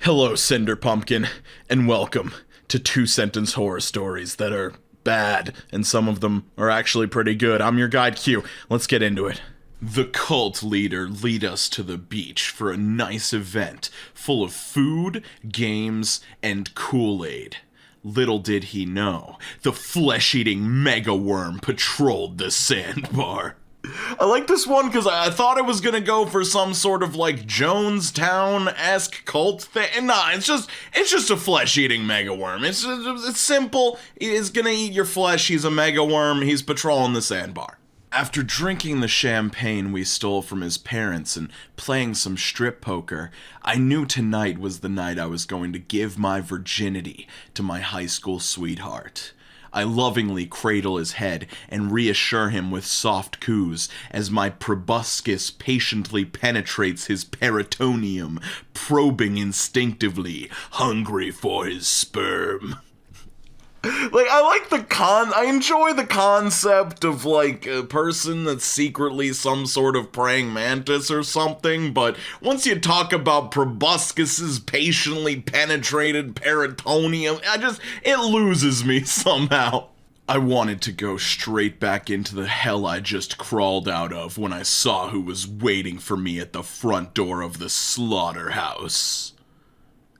Hello, Cinder Pumpkin, and welcome to Two-Sentence Horror Stories that are bad, and some of them are actually pretty good. I'm your guide, Q. Let's get into it. The cult leader lead us to the beach for a nice event full of food, games, and Kool-Aid. Little did he know, the flesh-eating mega-worm patrolled the sandbar. I like this one because I thought it was gonna go for some sort of like Jonestown-esque cult thing. Nah, it's just a flesh-eating mega worm. It's simple. He's gonna eat your flesh. He's a mega worm. He's patrolling the sandbar. After drinking the champagne we stole from his parents and playing some strip poker, I knew tonight was the night I was going to give my virginity to my high school sweetheart. I lovingly cradle his head and reassure him with soft coos as my proboscis patiently penetrates his peritoneum, probing instinctively, hungry for his sperm. I enjoy the concept of, like, a person that's secretly some sort of praying mantis or something, but once you talk about proboscis's patiently penetrated peritoneum, it loses me somehow. I wanted to go straight back into the hell I just crawled out of when I saw who was waiting for me at the front door of the slaughterhouse.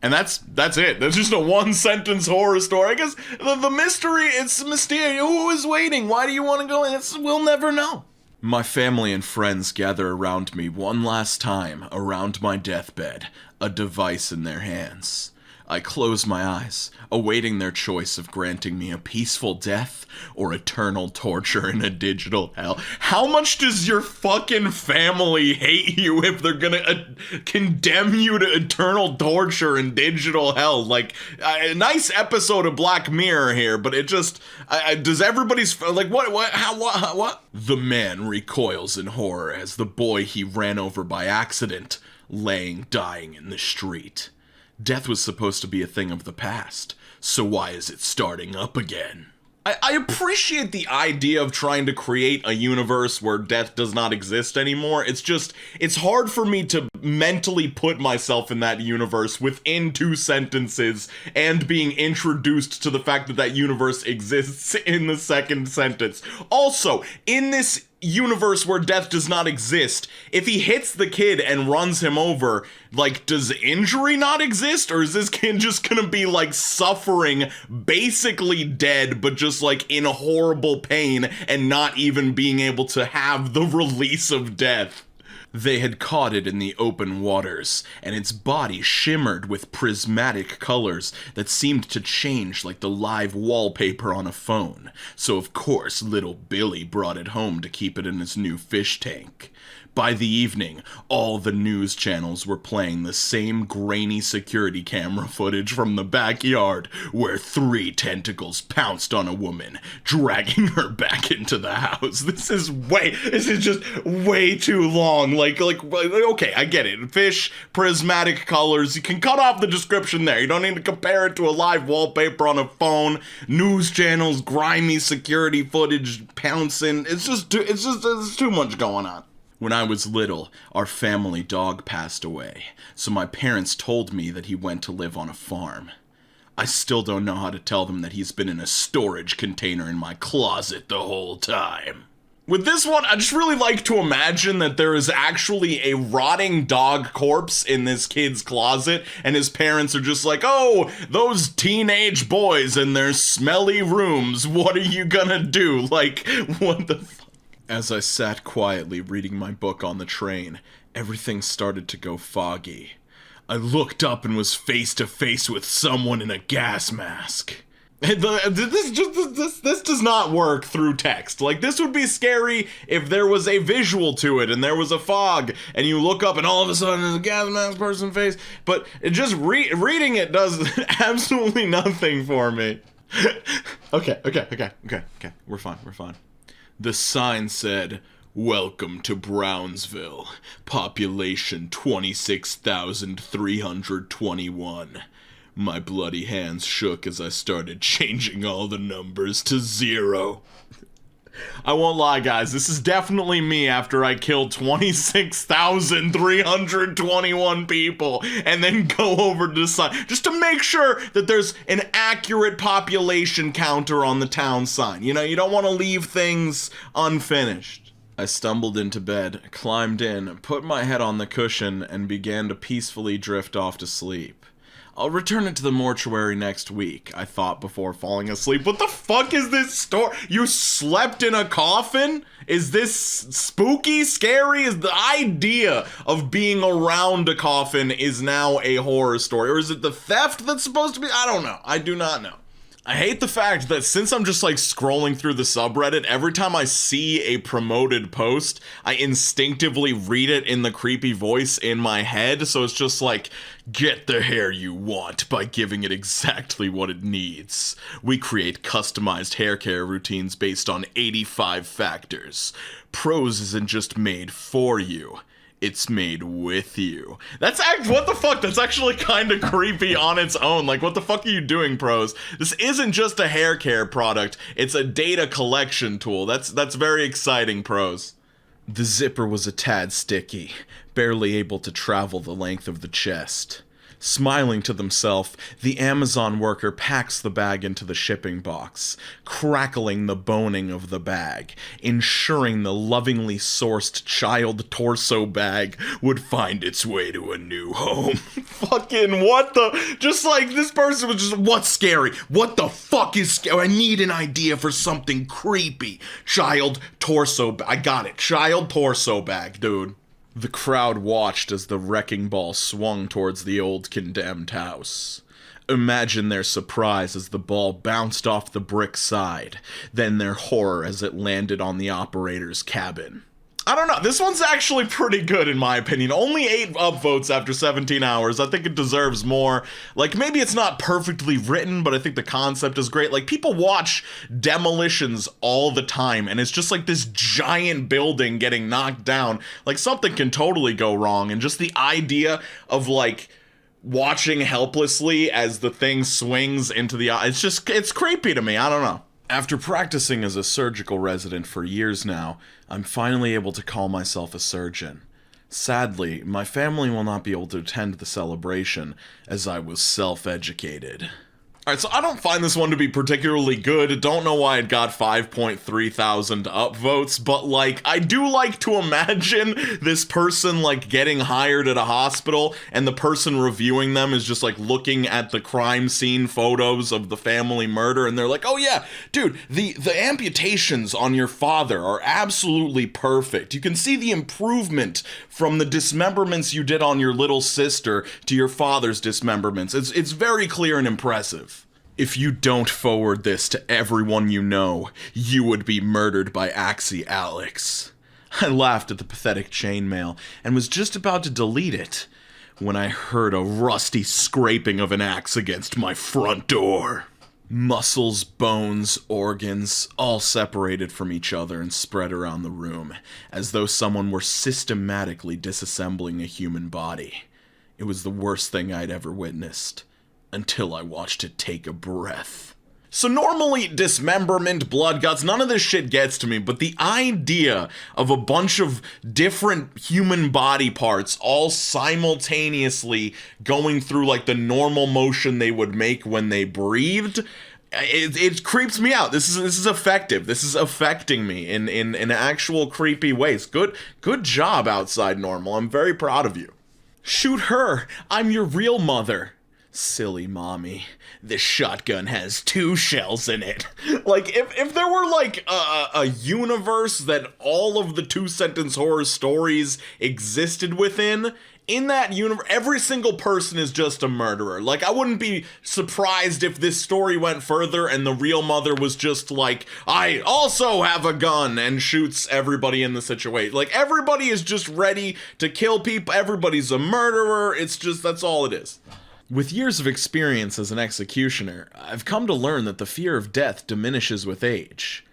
And that's it. That's just a one-sentence horror story. I guess the mystery, it's mysterious. Who is waiting? Why do you want to go in? We'll never know. My family and friends gather around me one last time around my deathbed, a device in their hands. I close my eyes, awaiting their choice of granting me a peaceful death or eternal torture in a digital hell. How much does your fucking family hate you if they're gonna condemn you to eternal torture in digital hell? Like, a nice episode of Black Mirror here, but it just, does everybody's, like, what? The man recoils in horror as the boy he ran over by accident, laying dying in the street. Death was supposed to be a thing of the past, so why is it starting up again? I appreciate the idea of trying to create a universe where death does not exist anymore. It's hard for me to mentally put myself in that universe within 2 sentences and being introduced to the fact that that universe exists in the second sentence. Also, in this universe where death does not exist, if he hits the kid and runs him over, like, does injury not exist? Or is this kid just gonna be, like, suffering, basically dead, but just, like, in horrible pain and not even being able to have the release of death? They had caught it in the open waters, and its body shimmered with prismatic colors that seemed to change like the live wallpaper on a phone. So of course, little Billy brought it home to keep it in his new fish tank. By the evening, all the news channels were playing the same grainy security camera footage from the backyard where 3 tentacles pounced on a woman, dragging her back into the house. This is just way too long. Like, okay, I get it. Fish, prismatic colors. You can cut off the description there. You don't need to compare it to a live wallpaper on a phone. News channels, grimy security footage, pouncing. It's too much going on. When I was little, our family dog passed away, so my parents told me that he went to live on a farm. I still don't know how to tell them that he's been in a storage container in my closet the whole time. With this one, I just really like to imagine that there is actually a rotting dog corpse in this kid's closet, and his parents are just like, oh, those teenage boys in their smelly rooms, what are you gonna do? Like, what the fuck? As I sat quietly reading my book on the train, everything started to go foggy. I looked up and was face to face with someone in a gas mask. This does not work through text. Like, this would be scary if there was a visual to it and there was a fog and you look up and all of a sudden there's a gas mask person face. But it just reading it does absolutely nothing for me. Okay. We're fine. The sign said, "Welcome to Brownsville, population 26,321. My bloody hands shook as I started changing all the numbers to 0. I won't lie, guys. This is definitely me after I killed 26,321 people and then go over to the sign just to make sure that there's an accurate population counter on the town sign. You know, you don't want to leave things unfinished. I stumbled into bed, climbed in, put my head on the cushion, and began to peacefully drift off to sleep. I'll return it to the mortuary next week, I thought before falling asleep. What the fuck is this story? You slept in a coffin? Is this spooky, scary? Is the idea of being around a coffin is now a horror story? Or is it the theft that's supposed to be? I don't know. I do not know. I hate the fact that since I'm just like scrolling through the subreddit, every time I see a promoted post, I instinctively read it in the creepy voice in my head. So it's just like, get the hair you want by giving it exactly what it needs. We create customized hair care routines based on 85 factors. Prose isn't just made for you. It's made with you. What the fuck? That's actually kind of creepy on its own. Like, what the fuck are you doing, Prose? This isn't just a hair care product. It's a data collection tool. That's very exciting, Prose. The zipper was a tad sticky, barely able to travel the length of the chest. Smiling to himself, the Amazon worker packs the bag into the shipping box, crackling the boning of the bag, ensuring the lovingly sourced child torso bag would find its way to a new home. Fucking what the? Just like this person was just, what's scary? What the fuck is scary? I need an idea for something creepy. Child torso bag. I got it. Child torso bag, dude. The crowd watched as the wrecking ball swung towards the old condemned house. Imagine their surprise as the ball bounced off the brick side, then their horror as it landed on the operator's cabin. I don't know, this one's actually pretty good in my opinion. Only 8 upvotes after 17 hours. I think it deserves more. Like, maybe it's not perfectly written, but I think the concept is great. Like, people watch demolitions all the time, and it's just like this giant building getting knocked down. Like, something can totally go wrong, and just the idea of, like, watching helplessly as the thing swings into the eye, it's creepy to me. I don't know. After practicing as a surgical resident for years now, I'm finally able to call myself a surgeon. Sadly, my family will not be able to attend the celebration, as I was self-educated. Alright, so I don't find this one to be particularly good. Don't know why it got 5.3 thousand upvotes, but, like, I do like to imagine this person, like, getting hired at a hospital, and the person reviewing them is just, like, looking at the crime scene photos of the family murder, and they're like, oh yeah, dude, the amputations on your father are absolutely perfect. You can see the improvement from the dismemberments you did on your little sister to your father's dismemberments. It's very clear and impressive. If you don't forward this to everyone you know, you would be murdered by Axie Alex. I laughed at the pathetic chainmail and was just about to delete it when I heard a rusty scraping of an axe against my front door. Muscles, bones, organs, all separated from each other and spread around the room, as though someone were systematically disassembling a human body. It was the worst thing I'd ever witnessed. Until I watched it take a breath. So normally, dismemberment, blood guts, none of this shit gets to me, but the idea of a bunch of different human body parts all simultaneously going through, like, the normal motion they would make when they breathed, it creeps me out. This is effective. This is affecting me in actual creepy ways. Good job, Outside Normal. I'm very proud of you. Shoot her! I'm your real mother. Silly mommy. This shotgun has 2 shells in it. Like, if there were, like, a universe that all of the two-sentence horror stories existed within, in that universe, every single person is just a murderer. Like, I wouldn't be surprised if this story went further and the real mother was just like, I also have a gun, and shoots everybody in the situation. Like, everybody is just ready to kill people. Everybody's a murderer. It's just, that's all it is. With years of experience as an executioner, I've come to learn that the fear of death diminishes with age.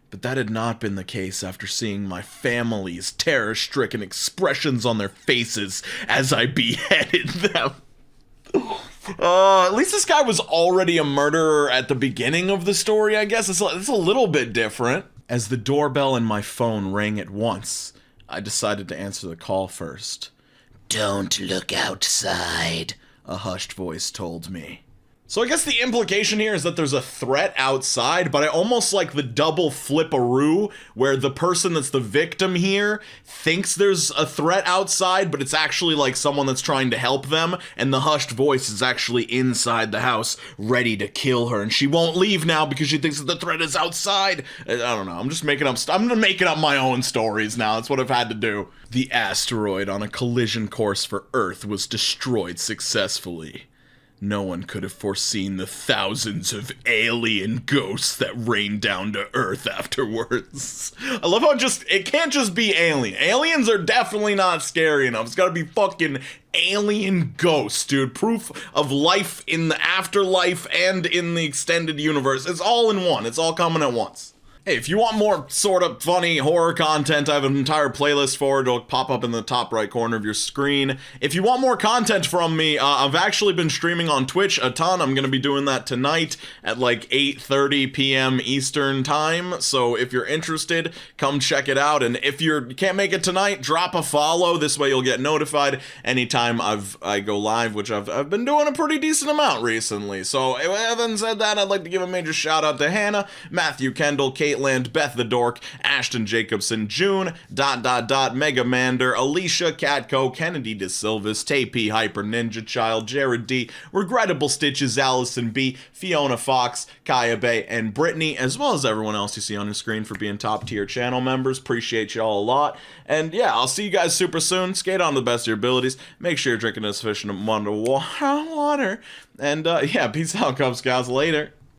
But that had not been the case after seeing my family's terror-stricken expressions on their faces as I beheaded them. At least this guy was already a murderer at the beginning of the story, I guess. It's a little bit different. As the doorbell and my phone rang at once, I decided to answer the call first. "Don't look outside," a hushed voice told me. So I guess the implication here is that there's a threat outside, but I almost like the double flipperoo, where the person that's the victim here thinks there's a threat outside, but it's actually like someone that's trying to help them, and the hushed voice is actually inside the house, ready to kill her, and she won't leave now because she thinks that the threat is outside. I don't know, I'm just making up I'm making up my own stories now, that's what I've had to do. The asteroid on a collision course for Earth was destroyed successfully. No one could have foreseen the thousands of alien ghosts that rained down to Earth afterwards. I love how it can't just be alien. Aliens are definitely not scary enough. It's gotta be fucking alien ghosts, dude. Proof of life in the afterlife and in the extended universe. It's all in one. It's all coming at once. Hey, if you want more sort of funny horror content, I have an entire playlist for it. It'll pop up in the top right corner of your screen. If you want more content from me, I've actually been streaming on Twitch a ton. I'm going to be doing that tonight at like 8:30 p.m. Eastern time. So if you're interested, come check it out. And if you can't make it tonight, drop a follow. This way you'll get notified anytime I go live, which I've been doing a pretty decent amount recently. So having said that, I'd like to give a major shout out to Hannah, Matthew Kendall, Caitlin, Beth the Dork, Ashton Jacobson, June, Mega Mander, Alicia, Catco, Kennedy DeSilvis, Tapey, Hyper Ninja Child, Jared D, Regrettable Stitches, Allison B, Fiona Fox, Kaya Bay, and Brittany, as well as everyone else you see on your screen for being top tier channel members. Appreciate y'all a lot. And yeah, I'll see you guys super soon. Skate on to the best of your abilities. Make sure you're drinking a sufficient amount of water. And yeah, peace out, Cub Scouts. Later.